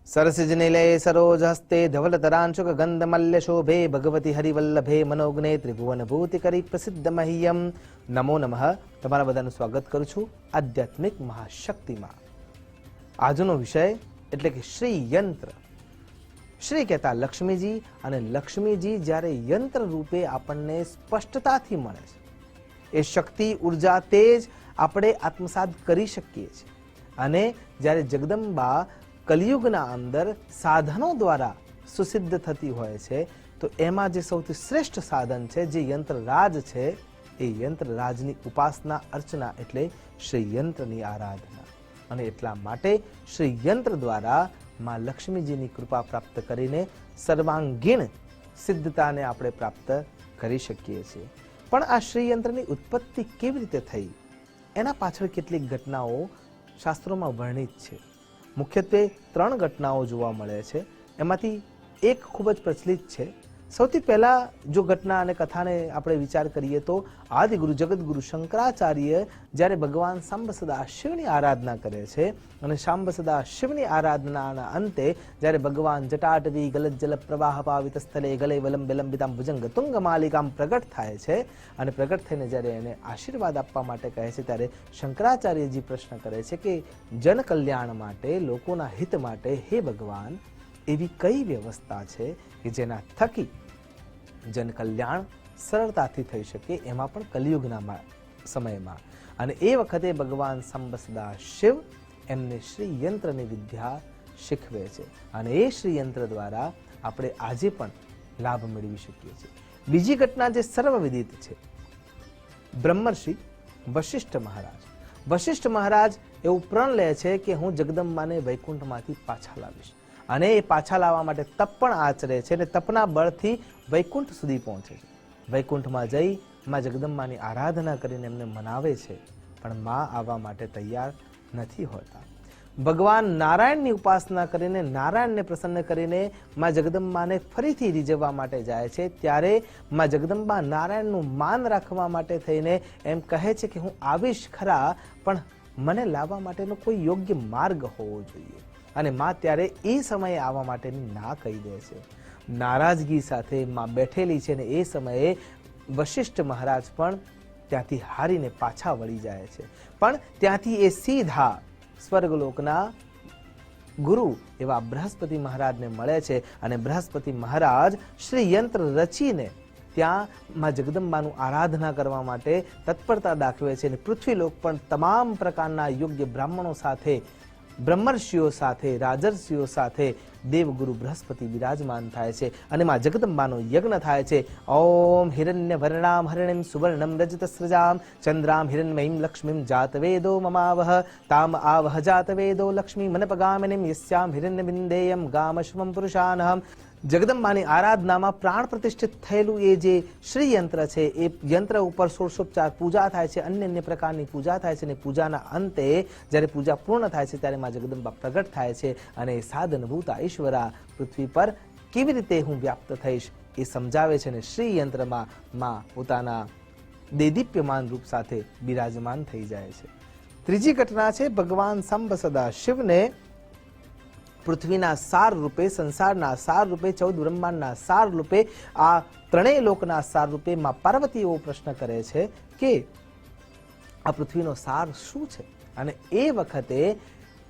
सरसिजनिलये सरोजहस्ते धवलतरांशुक गंधमल्य शोभे भगवती हरिवल्लभे मनोज्ञे त्रिभुवन भूतिकरी प्रसिद्ध मह्यम नमो नमः। તમારા બધાનું સ્વાગત કરું છું આધ્યાત્મિક મહાશક્તિમાં। આજનો વિષય એટલે કે શ્રી યંત્ર। શ્રી કહેતા લક્ષ્મીજી અને લક્ષ્મીજી જ્યારે યંત્ર રૂપે આપણને સ્પષ્ટતાથી મળે છે, એ શક્તિ ઉર્જા તેજ આપણે આત્મસાત કરી શકીએ છીએ। અને જ્યારે જગદંબા કલિયુગના અંદર સાધનો દ્વારા સુસિદ્ધ થતી હોય છે, તો એમાં જે સૌથી શ્રેષ્ઠ સાધન છે, જે યંત્રરાજ છે, એ યંત્રરાજની ઉપાસના અર્ચના એટલે શ્રી યંત્રની આરાધના। અને એટલા માટે શ્રી યંત્ર દ્વારા માં લક્ષ્મીજીની કૃપા પ્રાપ્ત કરીને સર્વાંગીણ સિદ્ધતાને આપણે પ્રાપ્ત કરી શકીએ છીએ। પણ આ શ્રી યંત્રની ઉત્પત્તિ કેવી રીતે થઈ, એના પાછળ કેટલીક ઘટનાઓ શાસ્ત્રોમાં વર્ણિત છે। મુખ્યત્વે 3 ઘટનાઓ જોવા મળે છે, એમાંથી એક ખૂબ જ પ્રચલિત છે। સૌથી પહેલા જો ઘટના અને કથાને આપણે વિચાર કરીએ તો આદિગુરુ જગતગુરુ શંકરાચાર્ય જ્યારે ભગવાન સાંબ સદા શિવની આરાધના કરે છે, અને સાંબ સદા શિવની આરાધનાના અંતે જ્યારે ભગવાન જટાટવી ગલજ્જલ પ્રવાહ પાવિત સ્થલે ગલે વલંબિલંબિતામ ભુજંગ તુંગ માલિકામ પ્રગટ થાય છે, અને પ્રગટ થઈને જ્યારે એને આશીર્વાદ આપવા માટે કહે છે, ત્યારે શંકરાચાર્યજી પ્રશ્ન કરે છે કે જન કલ્યાણ માટે, લોકોના હિત માટે હે ભગવાન એવી કઈ વ્યવસ્થા છે કે જેના થકી જન કલ્યાણ સરળતાથી થઈ શકે, એમાં પણ કલિયુગના સમયમાં। અને એ વખતે ભગવાન સાંબ સદા શિવ એમને શ્રી યંત્રની વિદ્યા શીખવે છે, અને એ શ્રી યંત્ર દ્વારા આપણે આજે પણ લાભ મેળવી શકીએ છીએ। બીજી ઘટના જે સર્વવિદિત છે, બ્રહ્મર્ષિ વશિષ્ઠ મહારાજ। વશિષ્ઠ મહારાજ એવું પ્રણ લે છે કે હું જગદંબાને વૈકુંઠમાંથી પાછા લાવીશ, અને એ પાછા લાવવા માટે તપ પણ આચરે છે, અને તપના બળથી વૈકુંઠ સુધી પહોંચે છે। વૈકુંઠમાં જઈ માં જગદંબાની આરાધના કરીને એમને મનાવે છે, પણ માં આવવા માટે તૈયાર નથી હોતા। ભગવાન નારાયણની ઉપાસના કરીને, નારાયણને પ્રસન્ન કરીને માં જગદંબાને ફરીથી રીઝવવા માટે જાય છે, ત્યારે માં જગદંબા નારાયણનું માન રાખવા માટે થઈને એમ કહે છે કે હું આવીશ ખરા, પણ મને લાવવા માટેનો કોઈ યોગ્ય માર્ગ હોવો જોઈએ। અને માં ત્યારે એ સમયે આવવા માટેની ના કહી દે છે। નારાજગી સાથે માં બેઠેલી છે, ને એ સમયે વશિષ્ઠ મહારાજ પણ ત્યાંથી હારીને પાછા વળી જાય છે। પણ ત્યાંથી એ સીધા સ્વર્ગલોકના ગુરુ એવા બૃહસ્પતિ મહારાજને મળે છે, અને બૃહસ્પતિ મહારાજ શ્રી યંત્ર રચીને ત્યાં માં જગદંબાનું આરાધના કરવા માટે તત્પરતા દાખવે છે, અને પૃથ્વીલોક પણ તમામ પ્રકારના યોગ્ય બ્રાહ્મણો સાથે, બ્રહ્મર્ષિઓ સાથે, રાજર્ષિઓ સાથે દેવગુરુ બૃહસ્પતિ વિરાજમાન થાય છે, અને માં જગદંબાનો યજ્ઞ થાય છે। ઓમ હિરણ્ય વર્ણામ હરિણીમ સુવર્ણમ રજત સ્રજામ ચંદ્રામ હિરણ્મયીમ લક્ષ્મીમ જાતવેદો મમાવહ તામ આવહ જાતવેદો લક્ષ્મી મનપગામિનીમ યસ્યામ હિરણ્ય બિંદેયમ ગામશ્વમ પુરુષાનહમ। જગદંબાની આરાધનામાં પ્રાણ પ્રતિષ્ઠિત થયેલું એ જે શ્રી યંત્ર છે, એ યંત્ર ઉપર ષોડશોપચાર પૂજા થાય છે, અન્ય પ્રકારની પૂજા થાય છે, અને પૂજાના અંતે જ્યારે પૂજા પૂર્ણ થાય છે, ત્યારે માં જગદંબા પ્રગટ થાય છે, અને સાધનભૂતા ઈશ્વરા પૃથ્વી પર કેવી રીતે હું વ્યાપ્ત થઈશ એ સમજાવે છે, અને શ્રી યંત્રમાં માં પોતાના દેદીપ્યમાન રૂપ સાથે બિરાજમાન થઈ જાય છે। ત્રીજી ઘટના છે, ભગવાન સાંબ સદા શિવને પૃથ્વીના સાર રૂપે, સંસારના સાર રૂપે, 14 બ્રહ્માંડના સાર રૂપે, આ ત્રણેય લોકના સાર રૂપે માં પાર્વતી એવો પ્રશ્ન કરે છે કે આ પૃથ્વીનો સાર શું છે? અને એ વખતે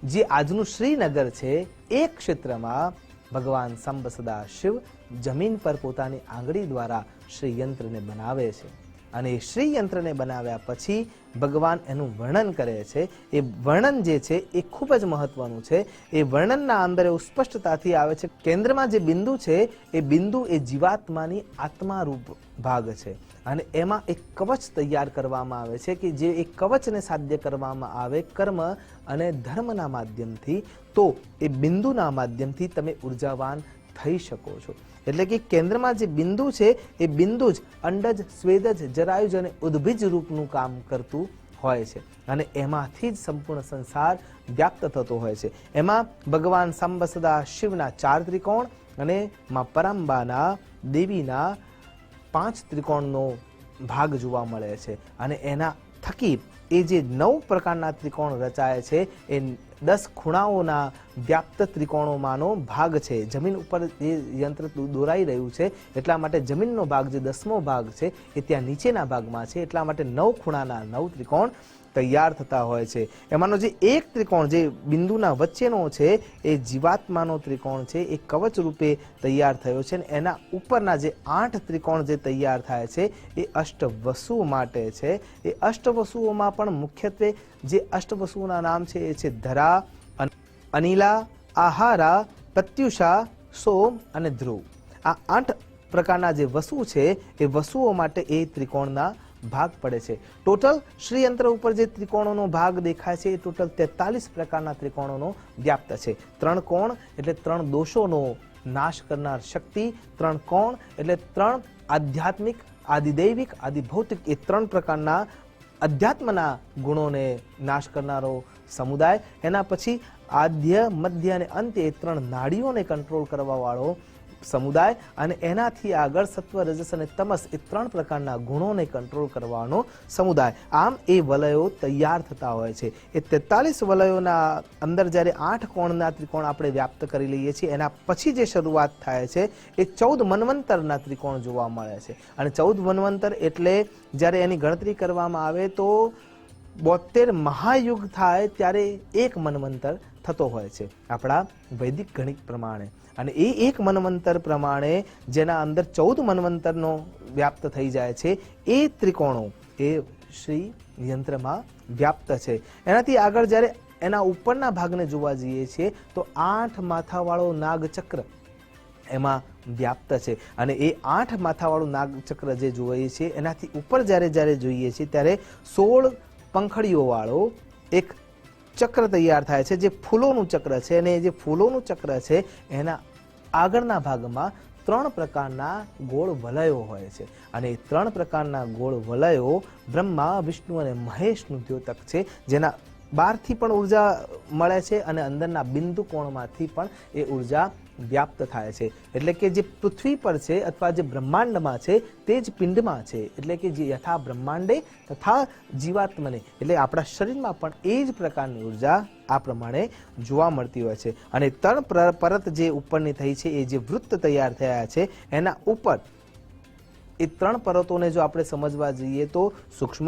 જે આજનું શ્રીનગર છે, એ ક્ષેત્રમાં ભગવાન સાંબ સદા શિવ જમીન પર પોતાની આંગળી દ્વારા શ્રી યંત્રને બનાવે છે, અને શ્રી યંત્રને બનાવ્યા પછી ભગવાન એનું વર્ણન કરે છે। એ વર્ણન જે છે એ ખૂબ જ મહત્વનું છે। એ વર્ણનના અંદર એવું સ્પષ્ટતાથી આવે છે, કેન્દ્રમાં જે બિંદુ છે, એ બિંદુ એ જીવાત્માની આત્મારૂપ ભાગ છે, અને એમાં એક કવચ તૈયાર કરવામાં આવે છે, કે જે એક કવચને સાધ્ય કરવામાં આવે કર્મ અને ધર્મના માધ્યમથી, તો એ બિંદુના માધ્યમથી તમે ઉર્જાવાન થઈ શકો છો। એટલે કે કેન્દ્રમાં જે બિંદુ છે, એ બિંદુ જ અંડજ, સ્વેદજ, જરાયુજ અને ઉદ્ભિજ રૂપનું કામ કરતું હોય છે, અને એમાંથી જ સંપૂર્ણ સંસાર વ્યાપ્ત થતો હોય છે। એમાં ભગવાન સાંબ સદા શિવના 4 ત્રિકોણ અને માં પરાંબાના દેવીના 5 ત્રિકોણનો ભાગ જોવા મળે છે, અને એના થકી એ જે 9 પ્રકારના ત્રિકોણ રચાય છે એ 10 ખૂણાઓના વ્યાપ્ત ત્રિકોણોમાંનો ભાગ છે. જમીન ઉપર જે યંત્ર દોરાઈ રહ્યું છે એટલા માટે જમીનનો ભાગ જે 10મો ભાગ છે એ ત્યાં નીચેના ભાગમાં છે, એટલા માટે 9 ખૂણાના 9 ત્રિકોણ તૈયાર થતા હોય છે. એમાંનો જે એક ત્રિકોણ જે બિંદુના વચ્ચેનો છે એ જીવાત્માનો ત્રિકોણ છે, એ કવચ રૂપે તૈયાર થયો છે. અને એના ઉપરના જે 8 ત્રિકોણ જે તૈયાર થાય છે એ અષ્ટવસુ માટે છે. એ અષ્ટવસુઓમાં પણ મુખ્યત્વે જે અષ્ટવસુઓના નામ છે એ છે ધરા, અનિલા, આહારા, પ્રત્યુષા, સોમ અને ધ્રુવ. આ 8 પ્રકારના જે વસુ છે એ વસુઓ માટે એ ત્રિકોણના ભાગ પડે છે. ટોટલ શ્રીયંત્ર ઉપર જે ત્રિકોણોનો ભાગ દેખાય છે એ ટોટલ 43 પ્રકારના ત્રિકોણોનો વ્યાપ્ત છે. 3 કોણ એટલે 3 દોષોનો નાશ કરનાર શક્તિ, 3 કોણ એટલે 3 આધ્યાત્મિક, આદિદૈવિક, આદિભૌતિક એ 3 પ્રકારના અધ્યાત્મના ગુણોને નાશ કરનારો સમુદાય. એના પછી આદ્ય, મધ્ય અને અંત્ય એ 3 નાડીઓને કંટ્રોલ કરવા વાળો સમુદાય. અને એનાથી આગળ સત્વ, રજસ અને તમસ એ 3 પ્રકારના ગુણોને કંટ્રોલ કરવાનો સમુદાય. આમ એ વલયો તૈયાર થતા હોય છે. એ 43 વલયોના અંદર જ્યારે 8 કોણના ત્રિકોણ આપણે વ્યાપ્ત કરી લઈએ છીએ એના પછી જે શરૂઆત થાય છે એ 14 મન્વંતરના ત્રિકોણ જોવા મળે છે. અને 14 મન્વંતર એટલે જ્યારે એની ગણતરી કરવામાં આવે તો 72 મહાયુગ થાય ત્યારે એક મન્વંતર થતો હોય છે આપણા વૈદિક ગણિત પ્રમાણે. અને એ એક મન્વંતર પ્રમાણે જેના અંદર 14 મન્વંતરનો વ્યાપ્ત થઈ જાય છે એ ત્રિકોણો એ શ્રી યંત્રમાં વ્યાપ્ત છે. એનાથી આગળ જ્યારે એના ઉપરના ભાગને જોવા જઈએ છીએ તો 8 માથાવાળો નાગચક્ર એમાં વ્યાપ્ત છે. અને એ 8 માથાવાળું નાગચક્ર જે જોઈએ છીએ એનાથી ઉપર જ્યારે જોઈએ છીએ ત્યારે 16 પંખડીઓ વાળો એક ચક્ર તૈયાર થાય છે જે ફૂલોનું ચક્ર છે. અને જે ફૂલોનું ચક્ર છે એના આગળના ભાગમાં 3 પ્રકારના ગોળ વલયો હોય છે. અને એ 3 પ્રકારના ગોળ વલયો બ્રહ્મા, વિષ્ણુ અને મહેશનું દ્યોતક છે, જેના બહારથી પણ ઉર્જા મળે છે અને અંદરના બિંદુ કોણમાંથી પણ એ ઉર્જા વ્યાપ્ત થાય છે. એટલે કે જે પૃથ્વી પર છે અથવા જે બ્રહ્માંડમાં છે તે જ પિંડમાં છે. એટલે કે જે યથા બ્રહ્માંડે તથા જીવાત્મને એટલે આપણા શરીરમાં પણ એ જ પ્રકારની ઉર્જા આ પ્રમાણે જોવા મળતી હોય છે. અને 3 પરત જે ઉપરની થઈ છે એ જે વૃત્ત તૈયાર થયા છે એના ઉપર એ 3 પરતોને જો આપણે સમજવા જઈએ તો સૂક્ષ્મ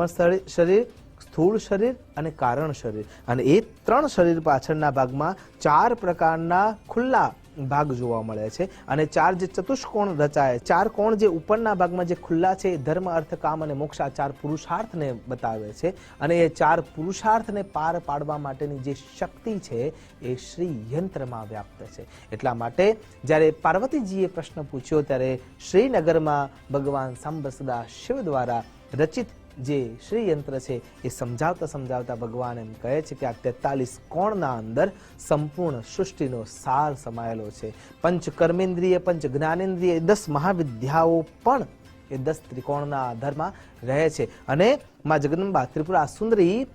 શરીર, સ્થૂળ શરીર અને કારણ શરીર. અને એ 3 શરીર પાછળના ભાગમાં 4 પ્રકારના ખુલ્લા ભાગ જોવા મળે છે. અને 4 જે ચતુષ્કોણ રચાય, 4 કોણ જે ઉપરના ભાગમાં જે ખુલ્લા છે એ ધર્મ, અર્થ, કામ અને મોક્ષ આ 4 પુરુષાર્થને બતાવે છે. અને એ 4 પુરુષાર્થને પાર પાડવા માટેની જે શક્તિ છે એ શ્રી યંત્રમાં વ્યાપ્ત છે. એટલા માટે જ્યારે પાર્વતીજીએ પ્રશ્ન પૂછ્યો ત્યારે શ્રીનગરમાં ભગવાન સાંબ સદા શિવ દ્વારા રચિત જે શ્રી યંત્ર છે એ સમજાવતા ભગવાન એમ કહે છે કે આ 43 કોણના અંદર સંપૂર્ણ સૃષ્ટિનો સાર સમાયેલો છે. પંચ કર્મેન્દ્રિય, પંચ જ્ઞાનેન્દ્રિય 10 મહાવિદ્યાઓ પણ એ 10 ત્રિકોણના આધારમાં રહે છે. અને માં જગદંબા ત્રિપુરા સુંદરી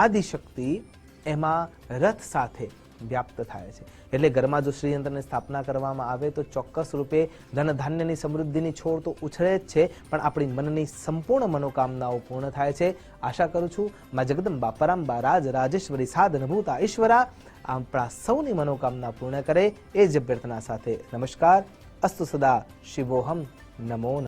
આદિશક્તિ એમાં રથ સાથે વ્યાપ્ત થાય છે. એટલે ઘરમાં જો શ્રીયંત્રની સ્થાપના કરવામાં આવે તો ચોક્કસ રૂપે ધન ધાન્યની સમૃદ્ધિની છોડ તો ઉછળે જ છે, પણ આપણી મનની સંપૂર્ણ મનોકામનાઓ પૂર્ણ થાય છે. આશા કરું છું માં જગદંબા, પરંબા, રાજ રાજેશ્વરી, સાધનભૂતા ઈશ્વરા આપણા સૌની મનોકામના પૂર્ણ કરે એ જ અભ્યર્થના સાથે નમસ્કાર. અસ્તુ સદા શિવોહમ. નમો